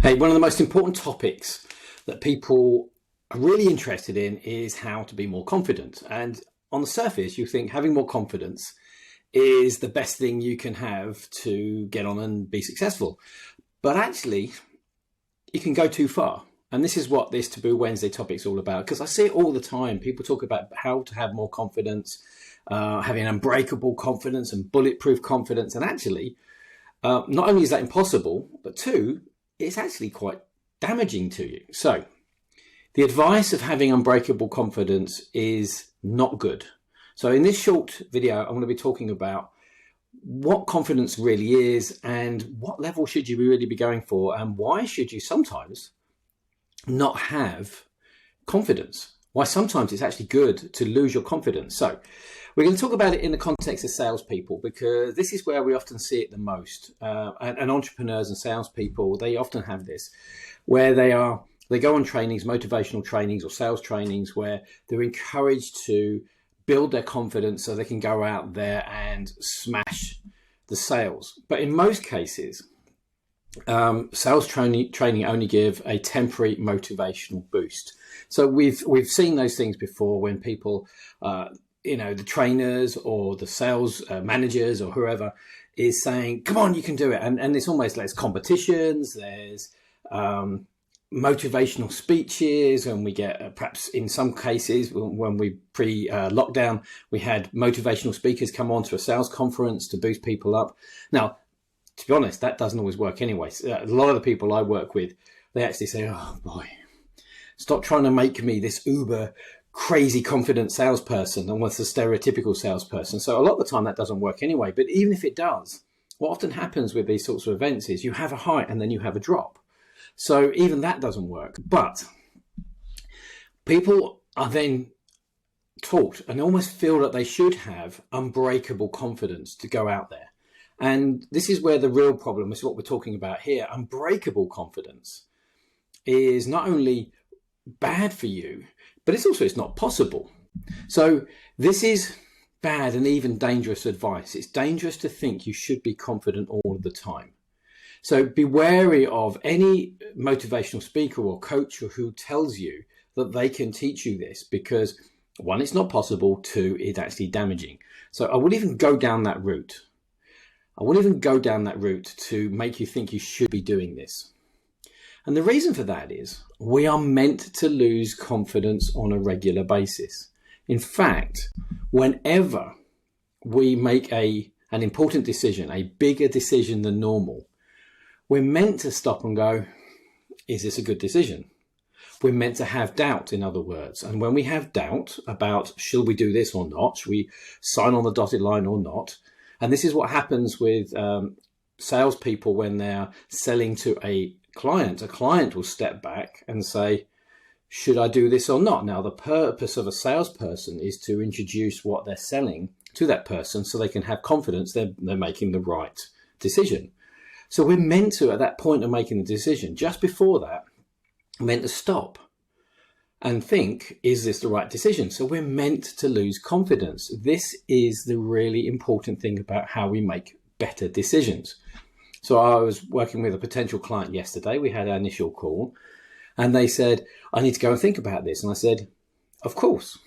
Hey, one of the most important topics that people are really interested in is how to be more confident. And on the surface, you think having more confidence is the best thing you can have to get on and be successful. But actually, you can go too far. And this is what this Taboo Wednesday topic is all about, because I see it all the time. People talk about how to have more confidence, having unbreakable confidence and bulletproof confidence. And actually, not only is that impossible, but two, it's actually quite damaging to you. So the advice of having unbreakable confidence is not good. So in this short video, I'm going to be talking about what confidence really is and what level should you really be going for, and why should you sometimes not have confidence, why sometimes it's actually good to lose your confidence. So we're going to talk about it in the context of salespeople, because this is where we often see it the most. And entrepreneurs and salespeople, they often have this, where they go on trainings, motivational trainings or sales trainings, where they're encouraged to build their confidence so they can go out there and smash the sales. But in most cases, sales training only give a temporary motivational boost. So we've seen those things before when people, the trainers or the sales managers or whoever is saying, come on, you can do it. And it's almost like there's competitions, there's motivational speeches, and we get perhaps in some cases when we pre-lockdown, we had motivational speakers come on to a sales conference to boost people up. Now, to be honest, that doesn't always work anyway. A lot of the people I work with, they actually say, oh boy, stop trying to make me this uber crazy confident salesperson and what's the stereotypical salesperson. So a lot of the time that doesn't work anyway. But even if it does, what often happens with these sorts of events is you have a high and then you have a drop. So even that doesn't work. But people are then taught and almost feel that they should have unbreakable confidence to go out there. And this is where the real problem is, what we're talking about here. Unbreakable confidence is not only bad for you, but it's not possible. So this is bad and even dangerous advice. It's dangerous to think you should be confident all of the time. So be wary of any motivational speaker or coach who tells you that they can teach you this, because one, it's not possible. Two, it's actually damaging. So I wouldn't even go down that route. I wouldn't even go down that route to make you think you should be doing this. And the reason for that is we are meant to lose confidence on a regular basis. In fact, whenever we make an important decision, a bigger decision than normal, we're meant to stop and go, is this a good decision? We're meant to have doubt, in other words. And when we have doubt about should we do this or not, should we sign on the dotted line or not? And this is what happens with salespeople when they're selling to a client will step back and say, should I do this or not? Now, the purpose of a salesperson is to introduce what they're selling to that person so they can have confidence they're making the right decision. So we're meant to, at that point of making the decision, just before that, meant to stop and think, is this the right decision? So we're meant to lose confidence. This is the really important thing about how we make better decisions. So I was working with a potential client yesterday. We had our initial call and they said, I need to go and think about this. And I said, of course,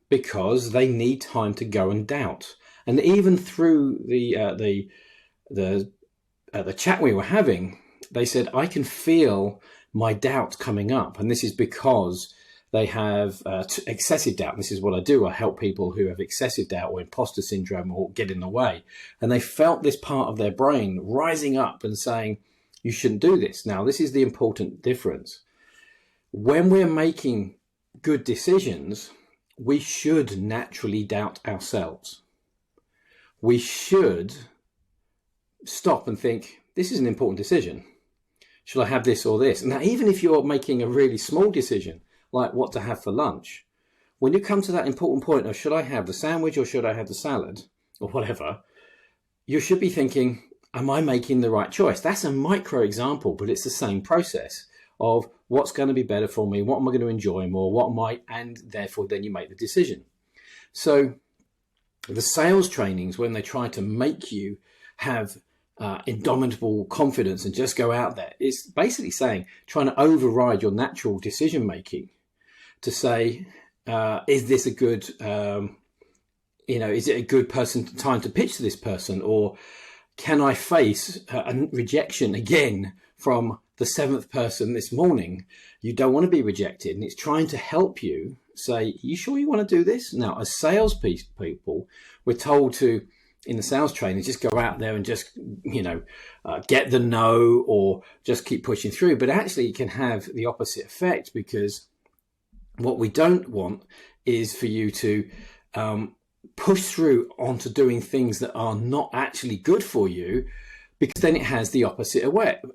because they need time to go and doubt. And even through the chat we were having, they said, I can feel my doubt coming up. And this is because they have excessive doubt. And this is what I do. I help people who have excessive doubt or imposter syndrome or get in the way. And they felt this part of their brain rising up and saying, you shouldn't do this. Now, this is the important difference. When we're making good decisions, we should naturally doubt ourselves. We should stop and think, this is an important decision. Should I have this or this? Now, even if you're making a really small decision, like what to have for lunch, when you come to that important point of should I have the sandwich or should I have the salad or whatever, you should be thinking, am I making the right choice? That's a micro example, but it's the same process of what's going to be better for me, what am I going to enjoy more, and therefore then you make the decision. So the sales trainings, when they try to make you have indomitable confidence and just go out there. It's basically saying, trying to override your natural decision making to say, is this a good, is it a good time to pitch to this person? Or can I face a rejection again from the 7th person this morning? You don't want to be rejected. And it's trying to help you say, you sure you want to do this? Now, as sales people, we're told to, in the sales training, just go out there and just, get the no, or just keep pushing through. But actually it can have the opposite effect, because what we don't want is for you to push through onto doing things that are not actually good for you, because then it has the opposite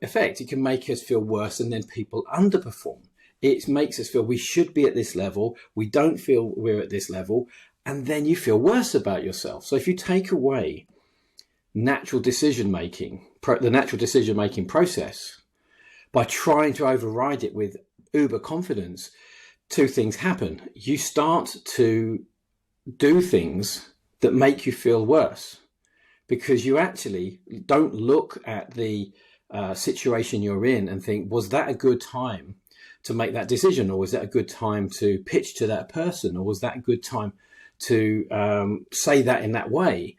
effect. It can make us feel worse, and then people underperform. It makes us feel we should be at this level. We don't feel we're at this level. And then you feel worse about yourself. So if you take away natural decision-making, the natural decision-making process, by trying to override it with uber confidence, 2 things happen. You start to do things that make you feel worse, because you actually don't look at the situation you're in and think, was that a good time to make that decision? Or was that a good time to pitch to that person? Or was that a good time to say that in that way?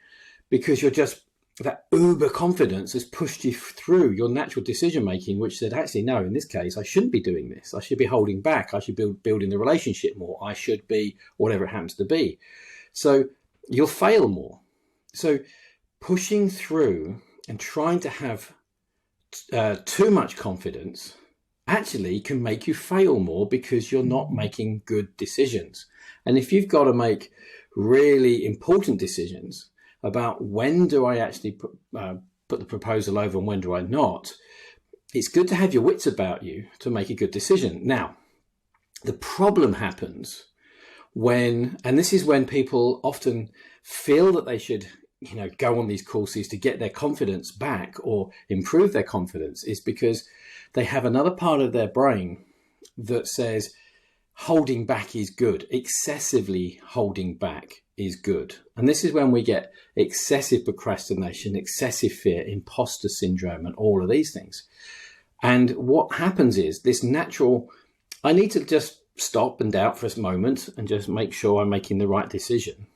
Because that uber confidence has pushed you through your natural decision making, which said, actually, no, in this case, I shouldn't be doing this. I should be holding back. I should be building the relationship more. I should be whatever it happens to be. So you'll fail more. So pushing through and trying to have too much confidence actually can make you fail more, because you're not making good decisions. And if you've got to make really important decisions about when do I actually put the proposal over and when do I not, it's good to have your wits about you to make a good decision. Now, the problem happens when, and this is when people often feel that they should, go on these courses to get their confidence back or improve their confidence, is because they have another part of their brain that says holding back is good. Excessively holding back is good. And this is when we get excessive procrastination, excessive fear, imposter syndrome, and all of these things. And what happens is this natural, I need to just stop and doubt for a moment and just make sure I'm making the right decision.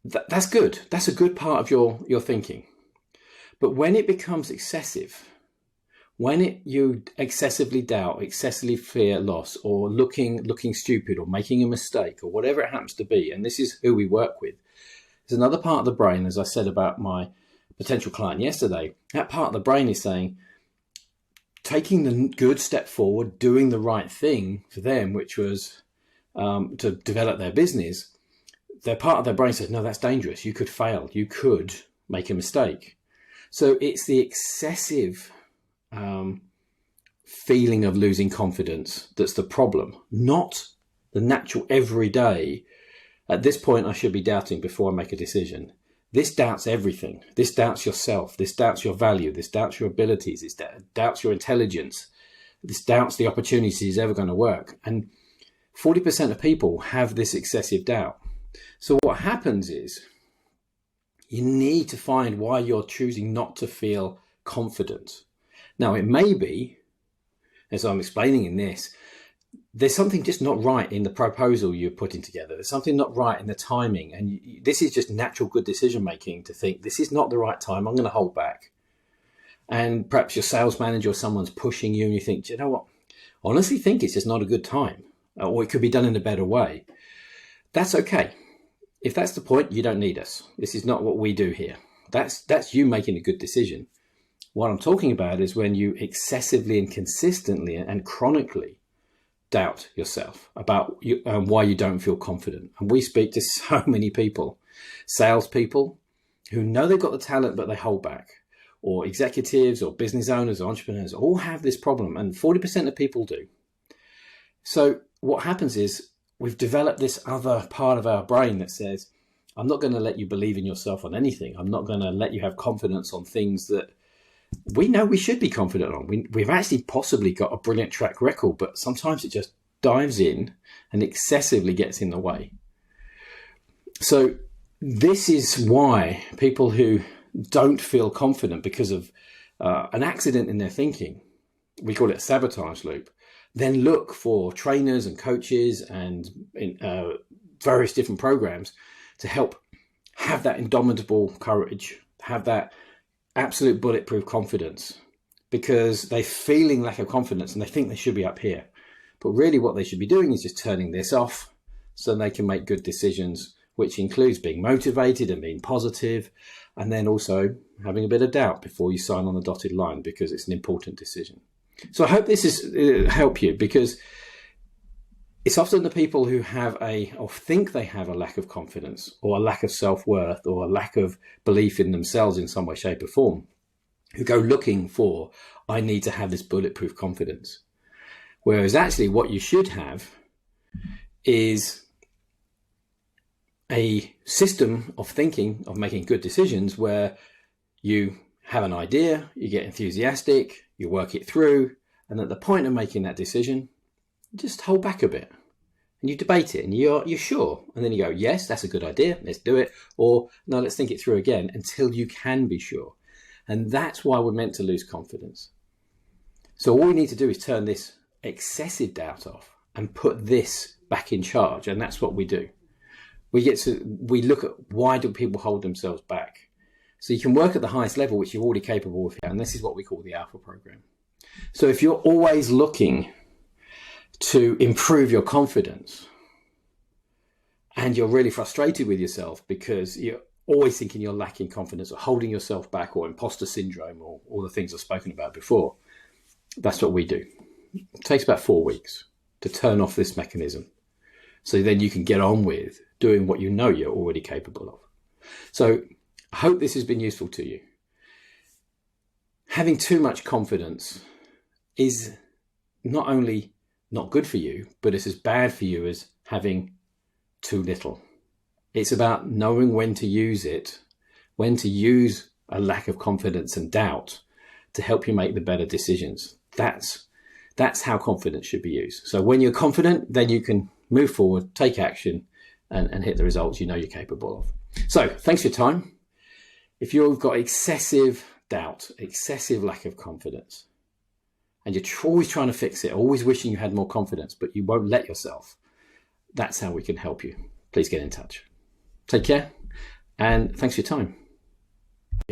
That's good. That's a good part of your thinking. But when it becomes excessive, when you excessively doubt, excessively fear loss, or looking stupid, or making a mistake, or whatever it happens to be, and this is who we work with, there's another part of the brain, as I said about my potential client yesterday, that part of the brain is saying, taking the good step forward, doing the right thing for them, which was to develop their business. Their part of their brain says, no, that's dangerous. You could fail. You could make a mistake. So it's the excessive feeling of losing confidence that's the problem, not the natural everyday. At this point, I should be doubting before I make a decision. This doubts everything. This doubts yourself. This doubts your value. This doubts your abilities. This doubts your intelligence. This doubts the opportunities is ever going to work. And 40% of people have this excessive doubt. So what happens is you need to find why you're choosing not to feel confident. Now, it may be, as I'm explaining in this, there's something just not right in the proposal you're putting together. There's something not right in the timing. And this is just natural good decision making to think, this is not the right time. I'm going to hold back. And perhaps your sales manager or someone's pushing you and you think, do you know what? I honestly think it's just not a good time, or it could be done in a better way. That's okay. If that's the point, you don't need us. This is not what we do here. That's you making a good decision. What I'm talking about is when you excessively and consistently and chronically doubt yourself about why you don't feel confident. And we speak to so many people, salespeople who know they've got the talent, but they hold back, or executives or business owners or entrepreneurs all have this problem. And 40% of people do. So what happens is we've developed this other part of our brain that says, I'm not going to let you believe in yourself on anything. I'm not going to let you have confidence on things that we know we should be confident on. We've actually possibly got a brilliant track record, but sometimes it just dives in and excessively gets in the way. So this is why people who don't feel confident because of an accident in their thinking, we call it a sabotage loop, then look for trainers and coaches and various different programs to help have that indomitable courage, have that absolute bulletproof confidence, because they're feeling lack of confidence and they think they should be up here. But really what they should be doing is just turning this off so they can make good decisions, which includes being motivated and being positive, and then also having a bit of doubt before you sign on the dotted line, because it's an important decision. So I hope this is help you, because it's often the people who have or think they have a lack of confidence or a lack of self-worth or a lack of belief in themselves in some way, shape or form, who go looking for, I need to have this bulletproof confidence. Whereas actually what you should have is a system of thinking, of making good decisions, where you have an idea, you get enthusiastic, you work it through, and at the point of making that decision, just hold back a bit and you debate it and you're sure. And then you go, yes, that's a good idea, let's do it. Or no, let's think it through again until you can be sure. And that's why we're meant to lose confidence. So all we need to do is turn this excessive doubt off and put this back in charge. And that's what we do. We look at, why do people hold themselves back? So you can work at the highest level, which you're already capable of. And this is what we call the Alpha program. So if you're always looking to improve your confidence and you're really frustrated with yourself because you're always thinking you're lacking confidence or holding yourself back, or imposter syndrome, or all the things I've spoken about before, that's what we do. It takes about 4 weeks to turn off this mechanism. So then you can get on with doing what you know you're already capable of. So I hope this has been useful to you. Having too much confidence is not only not good for you, but it's as bad for you as having too little. It's about knowing when to use it, when to use a lack of confidence and doubt to help you make the better decisions. That's how confidence should be used. So when you're confident, then you can move forward, take action, and hit the results you know you're capable of. So thanks for your time. If you've got excessive doubt, excessive lack of confidence, and you're always trying to fix it, always wishing you had more confidence, but you won't let yourself, that's how we can help you. Please get in touch. Take care, and thanks for your time.